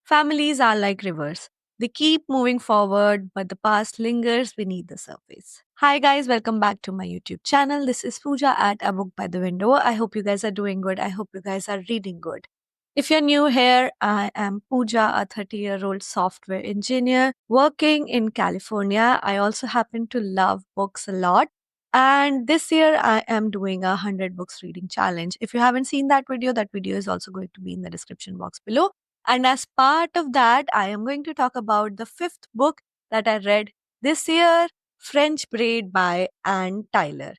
Families are like rivers. They keep moving forward, but the past lingers beneath the surface. Hi, guys, welcome back to my YouTube channel. This is Pooja at A Book by the Window. I hope you guys are doing good. I hope you guys are reading good. If you're new here, I am Pooja, a 30-year-old software engineer working in California. I also happen to love books a lot. And this year, I am doing a 100 books reading challenge. If you haven't seen that video is also going to be in the description box below. And as part of that, I am going to talk about the fifth book that I read this year, French Braid by Anne Tyler.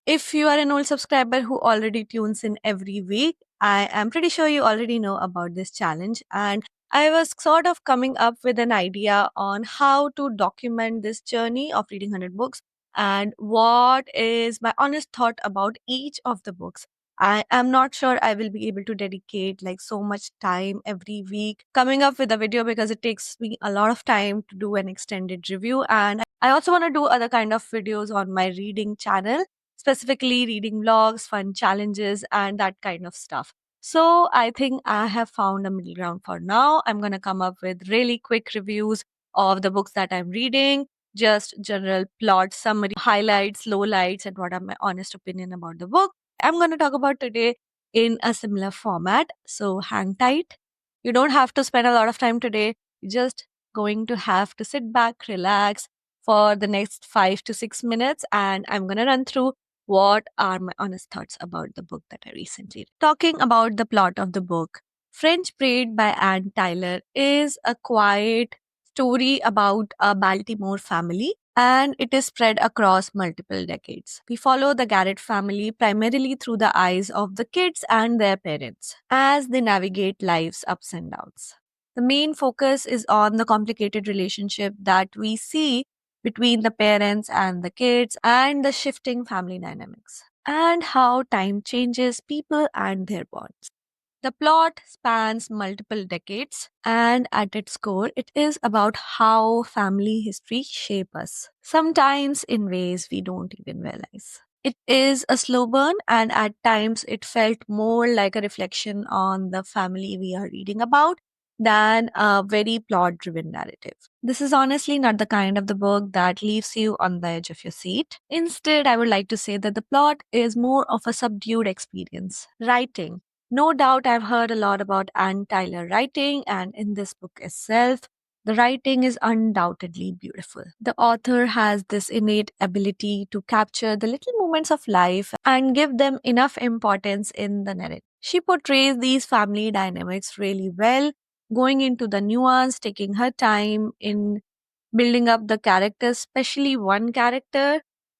If you are an old subscriber who already tunes in every week, I am pretty sure you already know about this challenge. And I was sort of coming up with an idea on how to document this journey of reading 100 books and what is my honest thought about each of the books. I am not sure I will be able to dedicate like so much time every week coming up with a video because it takes me a lot of time to do an extended review. And I also want to do other kind of videos on my reading channel, specifically reading vlogs, fun challenges, and that kind of stuff. So I think I have found a middle ground for now. I'm going to come up with really quick reviews of the books that I'm reading, just general plot summary, highlights, lowlights, and what are my honest opinion about the book. I'm going to talk about today in a similar format. So hang tight. You don't have to spend a lot of time today. You're just going to have to sit back, relax for the next 5 to 6 minutes, and I'm going to run through what are my honest thoughts about the book that I recently read. Talking about the plot of the book, French Braid by Anne Tyler is a quiet story about a Baltimore family, and it is spread across multiple decades. We follow the Garrett family primarily through the eyes of the kids and their parents as they navigate life's ups and downs. The main focus is on the complicated relationship that we see between the parents and the kids and the shifting family dynamics and how time changes people and their bonds. The plot spans multiple decades, and at its core, it is about how family history shape us, sometimes in ways we don't even realize. It is a slow burn, and at times it felt more like a reflection on the family we are reading about than a very plot driven narrative. This is honestly not the kind of the book that leaves you on the edge of your seat. Instead, I would like to say that the plot is more of a subdued experience. Writing, no doubt I've heard a lot about Anne Tyler writing, and in this book itself, the writing is undoubtedly beautiful. The author has this innate ability to capture the little moments of life and give them enough importance in the narrative. She portrays these family dynamics really well, going into the nuance, taking her time in building up the characters, especially one character,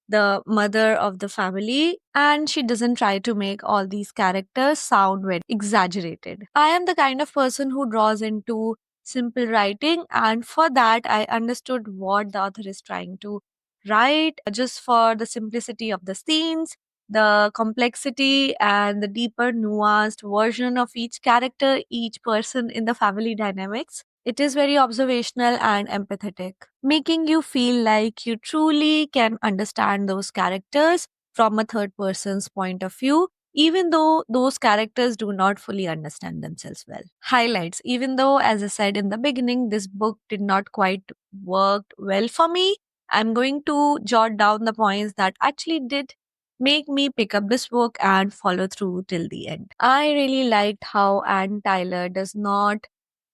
the mother of the family, and she doesn't try to make all these characters sound very exaggerated. I am the kind of person who draws into simple writing, and for that, I understood what the author is trying to write just for the simplicity of the scenes, the complexity, and the deeper, nuanced version of each character, each person in the family dynamics. It is very observational and empathetic, making you feel like you truly can understand those characters from a third person's point of view, even though those characters do not fully understand themselves well. Highlights. Even though, as I said in the beginning, this book did not quite work well for me, I'm going to jot down the points that actually did make me pick up this book and follow through till the end. I really liked how Anne Tyler does not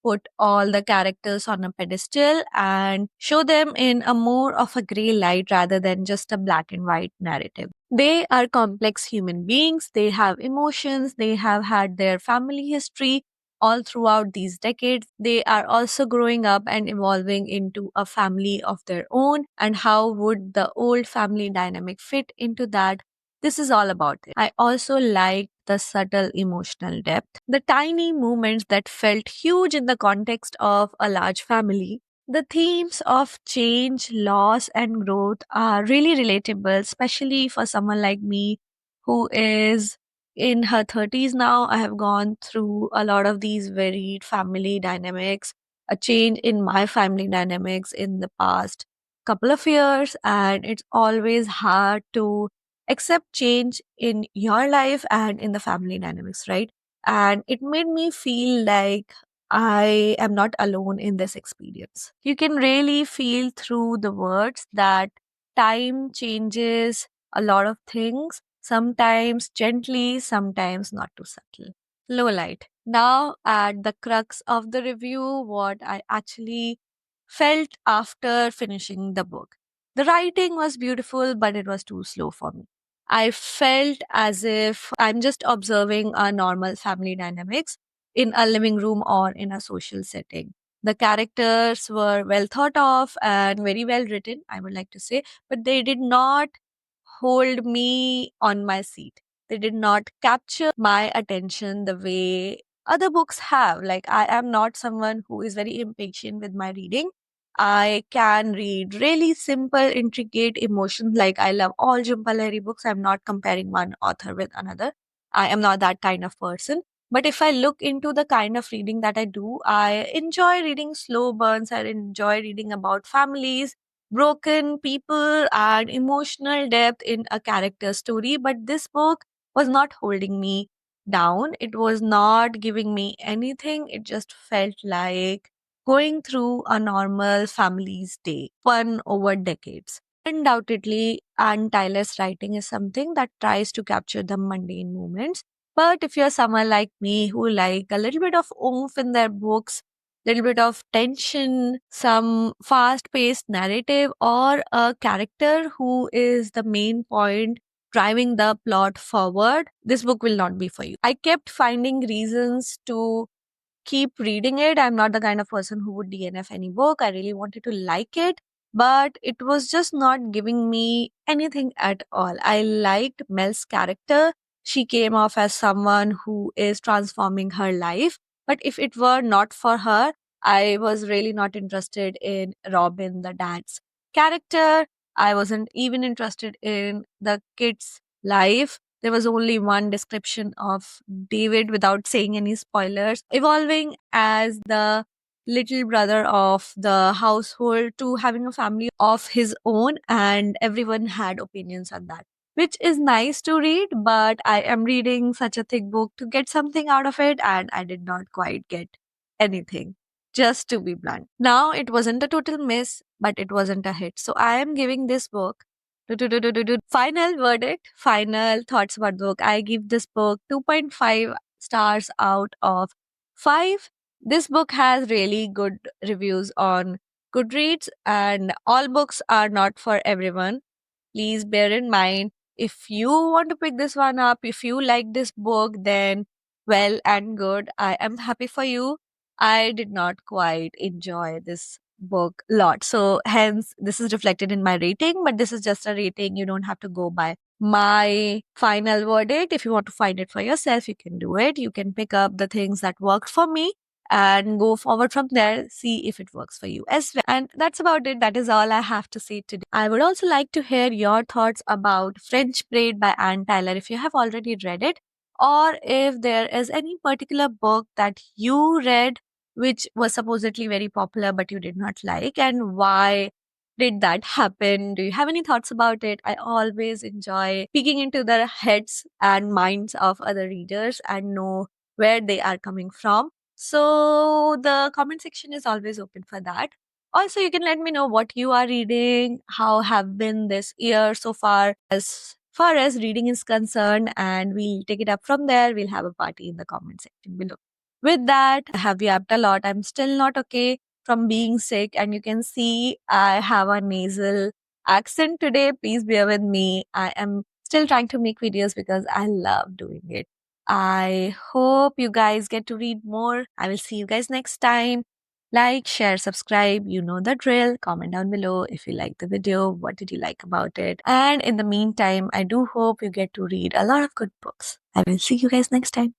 put all the characters on a pedestal and show them in a more of a gray light rather than just a black and white narrative. They are complex human beings, they have emotions, they have had their family history all throughout these decades. They are also growing up and evolving into a family of their own. And how would the old family dynamic fit into that? This is all about it. I also like the subtle emotional depth, the tiny moments that felt huge in the context of a large family. The themes of change, loss, and growth are really relatable, especially for someone like me who is in her 30s now. I have gone through a lot of these varied family dynamics, a change in my family dynamics in the past couple of years, and it's always hard to accept change in your life and in the family dynamics, right? And it made me feel like I am not alone in this experience. You can really feel through the words that time changes a lot of things, sometimes gently, sometimes not too subtle. Low light. Now, at the crux of the review, what I actually felt after finishing the book. The writing was beautiful, but it was too slow for me. I felt as if I'm just observing a normal family dynamics in a living room or in a social setting. The characters were well thought of and very well written, I would like to say, but they did not hold me on my seat. They did not capture my attention the way other books have. Like, I am not someone who is very impatient with my reading. I can read really simple, intricate emotions. Like, I love all Jhumpa Lahiri books. I'm not comparing one author with another. I am not that kind of person. But if I look into the kind of reading that I do, I enjoy reading slow burns. I enjoy reading about families, broken people, and emotional depth in a character story. But this book was not holding me down. It was not giving me anything. It just felt like going through a normal family's day, fun over decades. Undoubtedly, Anne Tyler's writing is something that tries to capture the mundane moments. But if you're someone like me who like a little bit of oomph in their books, little bit of tension, some fast paced narrative, or a character who is the main point driving the plot forward, this book will not be for you. I kept finding reasons to keep reading it. I'm not the kind of person who would DNF any book. I really wanted to like it, but it was just not giving me anything at all. I liked Mel's character. She came off as someone who is transforming her life. But if it were not for her, I was really not interested in Robin, the dad's character. I wasn't even interested in the kid's life. There was only one description of David without saying any spoilers, evolving as the little brother of the household to having a family of his own, and everyone had opinions on that. Which is nice to read, but I am reading such a thick book to get something out of it, and I did not quite get anything, just to be blunt. Now, it wasn't a total miss, but it wasn't a hit. So, I am giving this book final verdict, final thoughts about the book. I give this book 2.5 stars out of 5. This book has really good reviews on Goodreads, and all books are not for everyone. Please bear in mind, if you want to pick this one up, if you like this book, then well and good. I am happy for you. I did not quite enjoy this book a lot. So hence this is reflected in my rating, but this is just a rating. You don't have to go by my final verdict. If you want to find it for yourself, you can do it. You can pick up the things that worked for me and go forward from there, see if it works for you as well. And that's about it. That is all I have to say today. I would also like to hear your thoughts about French Braid by Anne Tyler if you have already read it, or if there is any particular book that you read which was supposedly very popular but you did not like, and why did that happen? Do you have any thoughts about it? I always enjoy peeking into the heads and minds of other readers and know where they are coming from. So the comment section is always open for that. Also, you can let me know what you are reading, how have been this year so far as reading is concerned, and we'll take it up from there. We'll have a party in the comment section below. With that, I have yapped a lot. I'm still not okay from being sick, and you can see I have a nasal accent today. Please bear with me. I am still trying to make videos because I love doing it. I hope you guys get to read more. I will see you guys next time. Like, share, subscribe. You know the drill. Comment down below if you like the video. What did you like about it? And in the meantime, I do hope you get to read a lot of good books. I will see you guys next time.